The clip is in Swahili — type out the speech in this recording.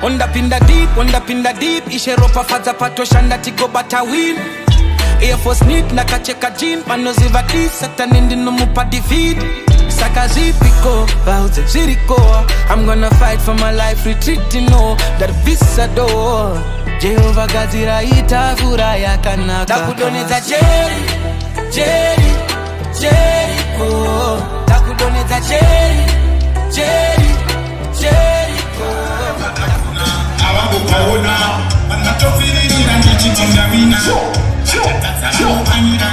Undapinda deep Isheropa faza pato shanda tigo bata win Air Force neat na kacheka jean Manoziva di satanindi no mupa defeat Saka zipiko, vauze ziriko I'm gonna fight for my life, retreating no That visa door Jehovah gazira itavura ya kanaka Takudoneza Jericho Takudoneza Jericho Awabukaona Manatofiri nira njichi mongawina Tatazala mpanira